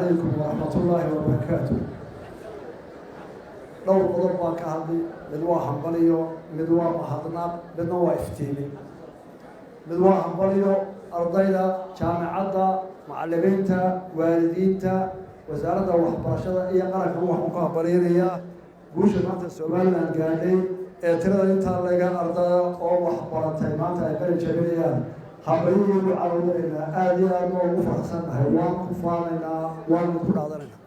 عليكم ورحمة الله وبركاته. لو قضبوا كهذي مدوا حنبليو مدوا محضنات مدوا إفتيني مدوا حنبليو أرضينا جامعة معلمينتا والدينتا وزارة وحبرشة إيه قرأ كم وحقها بريريا وش مات السؤال عن قالي ترى أنت اللي قال أرضا أو وحبرتها مات أكل جميليا حبريري وعودنا آدي أنو مفرسان هوان كفارنا وان كرادرنا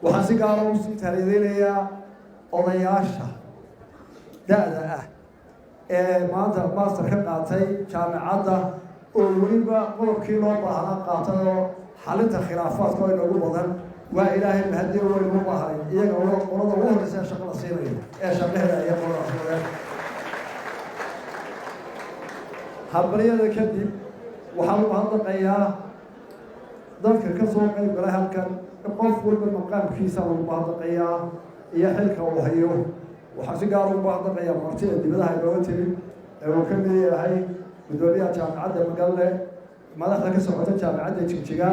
وحسي قالوا سيتهريدينيا odayaasha da'da ah ee maanta master ka qaatay jaamacadda oo weliba qodobkii loo baahnaa qaatay xalinta khilaafaadka oo inagu badan waa ilaahay mahadiyo way ugu baahay iyaga oo qolada ugu horeysa shaqo la siinayo ee shaqadeeda ay qolada habriyada kadib waxaan u hadlayaa dadka ka soo qayb galay halkan qof walba maqaamkiisa lagu hadlayaa iyo xilka uu hayo waxaa si gaar ah u baahdanaya martida dibadaha looga tirin ee uu ka mid yahay gudoomiyaha jaamacadda Magalle madaxda ka socota jaamacadda Jigjiga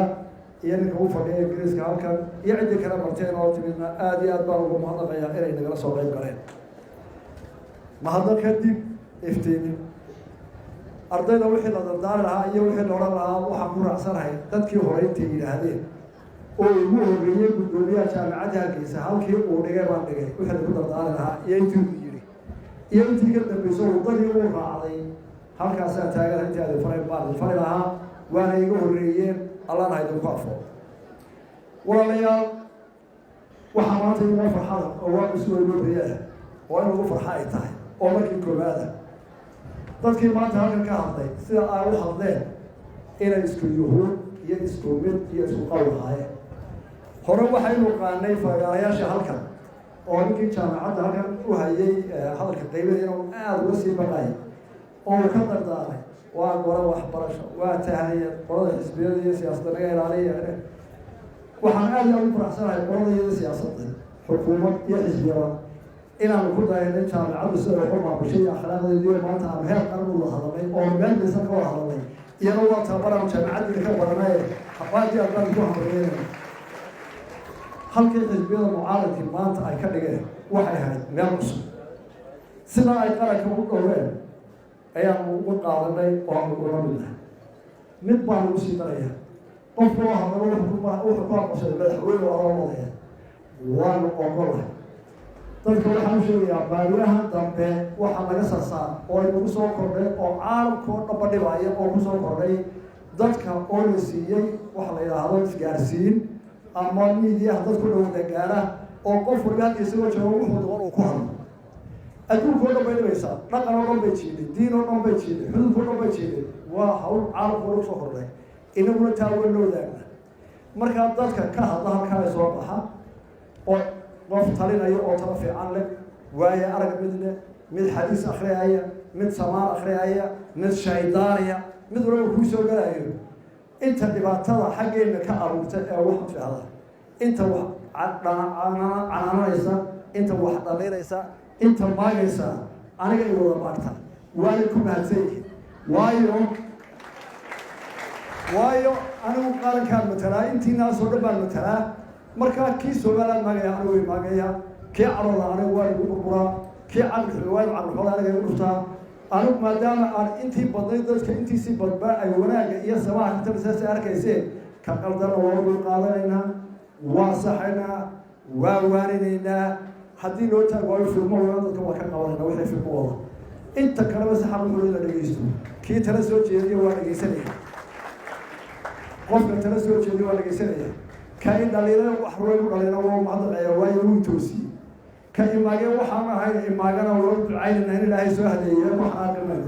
iyo ninka uu fadhiyo Ingiriiska halkan iyo cid kale marteen oo timidna aad iyo aad baan ugu mahadnaqayaa inay nagala soo qayb galeen mahadnaq kadib iftiimin ardayda wixii la dardaari lahaa iyo wixii la odhan lahaa waxaan ku raacsanahay dadkii hore intay yidhaahdeen oo ugu horreeyay gudoomiyaha jaamacadda Hargeysa halkii uu dhigay baan dhigay wixii lagu dardaari lahaa iyo intii uu yidhi iyo intii ka dambeysay wadadii uu raacday halkaasaa taagan intii aad fari lahaa waana iga horreeyeen allahna ha idinku afo walaalayaal waxaa maanta inoo farxada oo waa isu weynoobaya oo in ugu farxa ay tahay oo markii koowaada dadkii maanta halkan ka hadlay sida ay u hadleen inay isku yuhuud iyo isku mid iyo isku qawl lahaayeen hore waxaynu qaanay fagaarayaasha halkan oo ninkii jaamacadda halkan u hayay hadalka qaybada inuu aad uga sii baqay oo ka dardaaray waa gora waxbarasho waa tahaniyad qolada xisbiyada iyo siyaasadda laga ilaaliya waxaan aad ugu faraxsanahay qolada iyo siyaasadda xukuumad iyo xisbiyada inaan ku dayanay jaamacaddu sida wax u maamushay iyo akhlaaqdeeda iyo maanta aan heer qaran u hadalnay oo meelkiisa ka wada hadalnay iyadoo waa tabaran jaamacadda ka baranay xabaati aad ku hamreeyeen halkii xisbiyada mucaaradkii maanta ay ka dhigeen waxay ahayd meel cusub sida ay qaranka u dhowreen ayaan ugu qaadanay oo aan ugu ramadnahay mid baan ugu sii daraya qof loo hadlo wuxuu ku aqoonsaday madaxweyne oo loo wadaya waanu ogolahay dadka waxaan u sheegayaa baariyahan dambe waxaa laga sarsaa oo inagu soo kordhay oo caalamkoo dhaba dhibaya oo ku soo kordhay dadka oo la siiyey waxa la yidhaahdo isgaarsiin ama miidiyaha dadku dhowda gaara oo qof walba isagoo joogo wuxuu doon uu ku hadlo adduunka oo dhan bay dhibaysaa dhaqan oo dhan bay jiiday diin oo dhan bay jiiday xuduud oo dhan bay jiiday waa hawl caalamka oo soo kordhay inaguna taawan loo daagna markaa dadka ka hadla halkaa ay soo baxa oo qof talinayo oo tala fiican leh waaye arag mid leh mid xadiis akhriyaya mid samaan akhriyaya mid shaydaanaya mid walba ku soo galayo inta dhibaatada xaggeena ka aruurta ee wax fiicada inta wax canaanaysa inta wax dhaleeraysa inta maagaysa aniga ay wada maarta waana ku mahadsan waayo anigu qarankaan matalaa intiina soo dhabaan matalaa markaa kii Soomaaliland magaya anigu way magaya kii carooda anigu waa igu burburaa kii carruur aniga igu dhuftaa anigu maadaama aan intii badnay dadka intiisii badbaa ay wanaaga iyo sabaha ka tabsaas arkayseen ka qaldana waa ugu qaadanaynaa waa saxaynaa waa waarinaynaa haddii loo taago filmo wada dadka waa ka qabanayna wixii filmo wada inta kaleba saxan wuxuu la dhageysto kii tala soo jeediyo waa dhageysanaya qofka tala soo jeediyo waa dhageysanaya كاين دليل وحروي دليل ومعضل وايو توسي كاين ما جاء وحنا هاي ما جانا ورد عين إن لا يسوى هذه وحنا كمان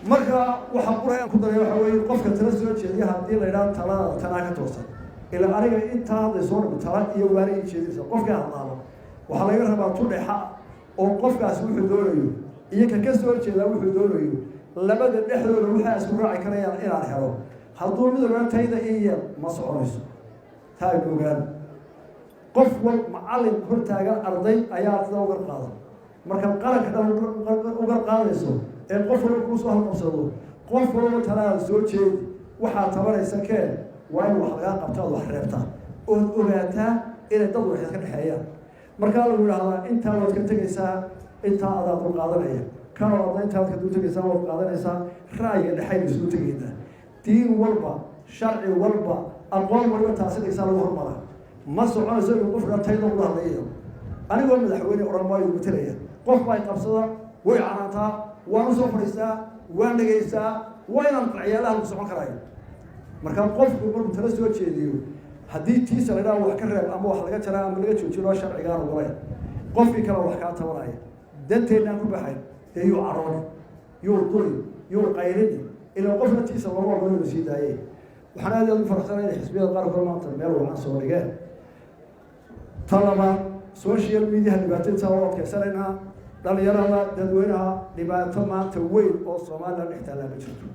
مرة وحقولها يكون دليل وحروي قف كترسل شيء هذه اللي تلا توصل إلى أرجع أنت هذا صور بتلا يواري شيء قف كه الله وحلا يرهب طول حق أو قف كاسوي حدوره إيه كسر شيء لو حدوره لما تحضر روحه أسمع عكريا إلى الحرام حضور من الوقت هيدا إيه مصعوص تاي دوغان qof wal macallin hor taagan arday ayaa sida uga qaadan marka qaranka uga qaadayso ee qof walba ku soo halqabsado qof walba talaal soo jeedi waxa tabaraysa keen waa in wax lagaa qabta ood wax reebtaa ood ogaataa inay dad waxaad ka dhexeeyaan markaa lagu yidhaahdaa intaa waad ka tegaysaa intaa adaad u qaadanaya kana adna intaa waad ka dul tegaysaa waad qaadanaysaa ra'yiga dhexayna isugu tegaynaa diin walba sharci walba aqoon waliba taasi dhigsaa lagu hormaraa ma soconayso inuu qofka tayda uga hadlayo anigoo madaxweyne odhan maayo matalaya qof baa qabsada way canaantaa waan u soo fadhiistaa waan dhegaysaa waa inaan ciyaalaha lagu socon karayo markaa qofku markuu tala soo jeediyo haddii tiisa la idhaha wax ka reeb ama wax laga jaraa ama laga joojiro sharcigaan ogolayn qofkii kale wax kaa tabanaya danteennaan ku baxayn dee yuu carooni yuu duri yuu qaylini ilaa qofna tiisa looga ogolo la sii daayey waxaan aad aad u faraxsanay inay xisbiyada qaarkood maanta meel wacan soo dhigeen ta labaad social mediaha dhibaatadiisa oo adkaysanaynaa dhalinyarada dadweynaha dhibaato maanta weyn oo Soomaaliland dhex taala ma jirto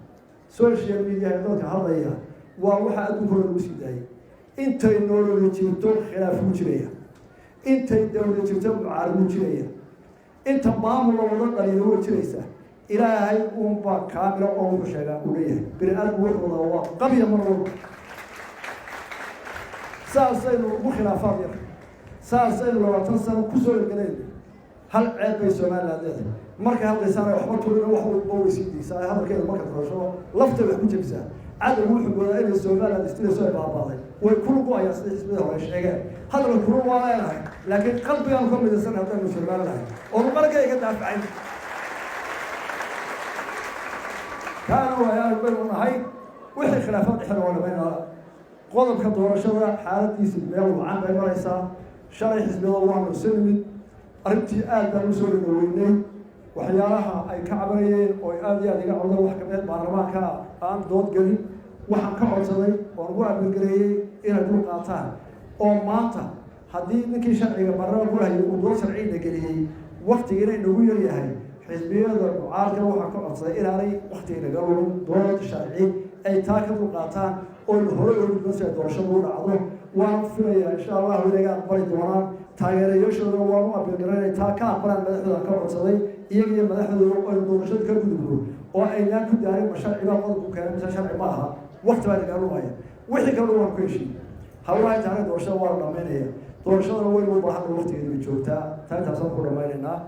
social media dadka hadlaya waa waxa adduunka lagu sii daayay intay nolol jirto khilaaf u jiraya intay dawlad jirto mucaarad u jiraya inta maamul wada dhalinyaro u jiraysa ilaahay uun baa kaamil oo uu sheegaa uu leeyahay bini aadam wuxuu waa qabiya marwo saasaynu ugu khilaafaan yar saasaynu 20 sano ku soo galeen hal ceeb bay Soomaaliland leedahay marka hadlaysan waxba tuulina wax uu weysiisaa hadalkeeda marka qorasho lafta wax ku jibsaa عدد وحب ولا إلى السودان الاستيل سوى بعضهم ويكون قوي يستحسن هذا الشيء هذا الكلام ولا له لكن قلبي أنكم إذا سنة هذا السودان له ومرة جاي كده فعين كانوا يا ربنا هاي وحي خلافات حلوة ولا بينها قضب كدور شرع حالتي سبيل وعن بين رئيسا شرع حزب الله وسلم أرتي آل مسؤول الوينين وحيالها أي كعبريين أو آدي اللي قاعد الله حكمت برلمان كان دوت قلي وحن كعب صدي ورجوع بالقلي إلى دون قاطع أو ماتا حديث نكى شرعي برا ولا يقول شرعي نقلي وقت جري نقول يا هاي حزبية عارك وحن كعب صدي إلى علي وقت نقولون دوت شرعي أي تاكل قاطع أو الهروب بس يدرسون عضو وفي إن شاء الله ولقى قبل دونا تاجر يشون وما بالقلي تاكل قبل بدأ كعب صدي iyaga madaxdooda oo doorashada ka gudubto oo aynaan ku daarin mashaariicda qodobka kale mid sharci ma aha waqti baa laga rumayay wixii kale waa ku heshiis hawlaha taariikhda doorashada waa dhameynaya doorashada way u baahan waqtigeedu joogtaa taas aan ku dhameynaa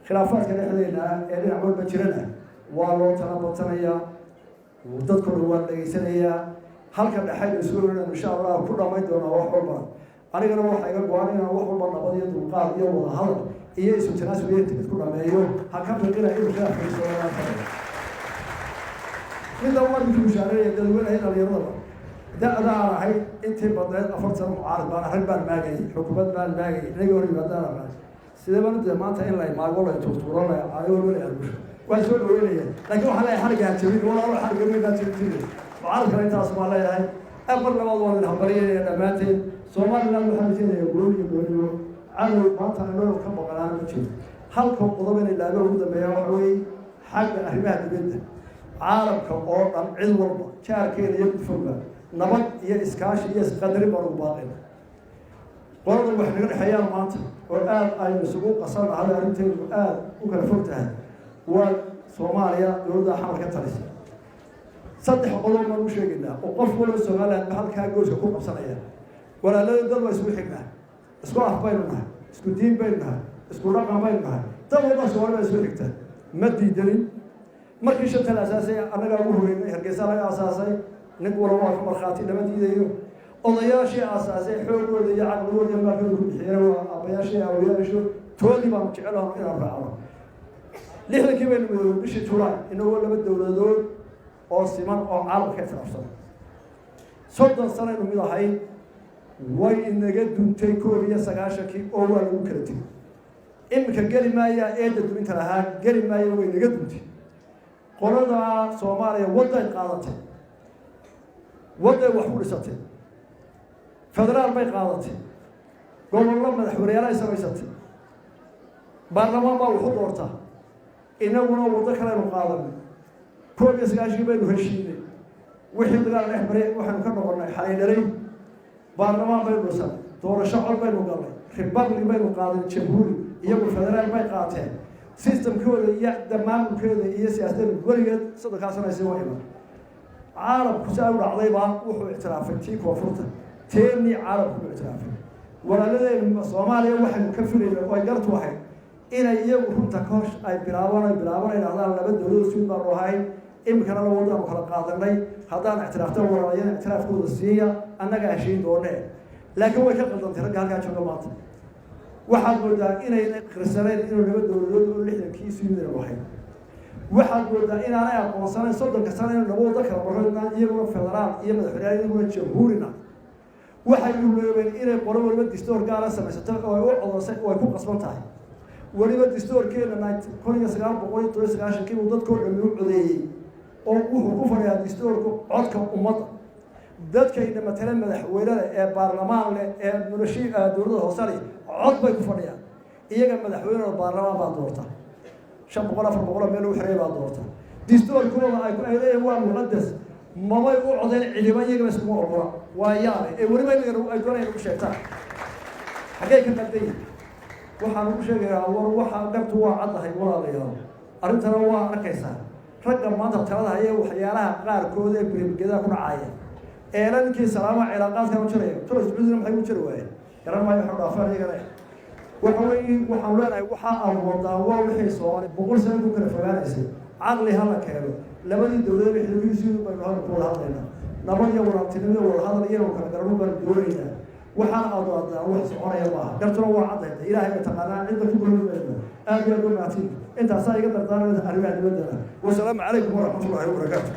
khilaafaadka dhexdeena ee dhinac walba jirana waa loo talabatanaya dadku waa dhageysanaya halka dhaxay isugu insha Allah ku dhameyn doona wax walba anigana waxa iga go'an inaan wax walba nabad iyo dulqaad iyo wada hadal iyo isu tanaasuliyeed ku dhameeyo ha ka fiqina inuu ka fiirso inta uu ku shaareeyay dadweynaha dhalinyarada da'da ahay intii badneed 4 sano mucaarad baan arrin baan maagay xukuumad baan maagay inaga hor yimaadana sidee baan maanta in la maago la tuurtuuro la ayo la arbush waa soo dhaweynaya laakiin waxa la xariga jabin wala xariga ma jabin mucaarad kale intaas ma leeyahay afar labaad waa la habariyay dhamaanteen Soomaaliland waxa jiraya guryo عدو مانتا نور كم بقران وجه هل كم قضبنا اللي أبغى وده بيوحوي حاجة أهمها جدا عالم كأور عن علم شار كين يبفوا نبض يسكاش يسقدر برو باقين برضو وإحنا الحياة مانتا والآن أي مسبوق قصر على رنتين والآن وكان فوتها وصوماليا يرد حمل كترس صدق قضبنا مش جدا وقف ولا السؤال بحال كان جوز كوب صنايع ولا لا يقدر يسوي حكمة اسكو أحبايلنا اسكو دين بيننا اسكو رقم بيننا تبغى بس ولا اسمه مدي دليل مركز شتى الأساسية أنا قالوا هو هرجس على أساسي نقول رواه مرخاتي لما تيجي أضياء شيء أساسي حول ولا يعقل ولا ما كانوا بحيرة أضياء شيء أو يشوا تولي ما متعلهم إلى الرعاة ليه كيف إنه بيش تورا إنه ولا بدولة دول أو سمان أو عالم كيف نفسه صدق السنة إنه ميلا هاي وين نجد تيكوريا سجاشكي أول وكرتي إمك جري مايا إيد من تراها جري مايا وين نجد قرنا سوماليا وضع قاضته وضع وحول سته فدرال بي قاضته قول الله من الحورية لا يسوي سته برلمان ما وحول ورطة إنه وضع كلام قاضم كوريا سجاشكي بينه هالشيء وحين قال نحبري وحين كنا قلنا حالي برلمان بينه سنة دور الشعب بينه قال ريبابلي بينه قاضي جمهوري يقول فدرال بي قاضته سيستم كذا يا دمام كذا يا سياسة كوريا صدق حسنا يسوي عالم كسر عظيمة وحول اعترافين تيك وفرطة تاني عالم كله اعترافين ولا لدي الصومالي واحد مكفل ويقرت واحد إنا يجوا تكوش أي بلاونا إلى هذا لبد هذول سود بروهاي إما كان لو وضع مخلقات لي هذا اعترافته ولا ين اعتراف كود السياسة أنا قاعدين دونه لكن هو يشغل ضد رجال قاعد شغل مات واحد يقول إنا خسرين إنه لبد هذول اللي كيس من الواحد واحد يقول إنا أنا أقول سنة صدق كسنة إنه لو ذكر مرة يجوا فدرال يجوا حرية يجوا جمهورنا واحد يقول إنا قرروا لبد دستور قال سنة ستة ويكون قسمة تاعي ولبا دستور كينا كونيga 939 kii uu dadku dhamiyo codeeyay oo wuxuu ku fadhiyaa dastuurku codka ummadda dadka inta matala madaxweynaha ee baarlamaan leh ee noloshiga dowladda hoose leh cod bay ku fadhiyaan iyaga madaxweynaha baarlamaan baa doorta 500 meel uu xiray baa doorta dastuurkooda ay ku leeyahay waa muqaddas mabay u codeyn ciidan iyaga isku ogola waa yaabay ee waliba ay doonayaan u sheegtaan xagee ka qalday waxaan ugu sheegayaa war waxa qabtu waa cadahay walaalayaal arintana waa arkaysaa ragga maanta talada haya waxyaalaha qaarkood ee birigada ku dhacaya eelankii salaama cilaaqaadka u jiray turis bidina maxay u jiri waayeen garan maayo waxa dhaafaan iyaga waxaan leenahay waxa aan wadaa waa wixii Soomaali boqol sano ku kala fogaanaysay caqli hala keeno labadii dawladood wixii lagu soo bayno hal ku hadlayna nabad iyo walaabtinimo wada hadal iyo kala garano baan doonayna waxaan adoontaa wax soconaya ma gartuna waa caday ilaahay ma taqaanaa cid ku gulmayna aad iyo aad u maatiin inta saayiga dardaarada arrimaha dibadda wa salaamu calaykum wa rahmatullahi wa barakaatuh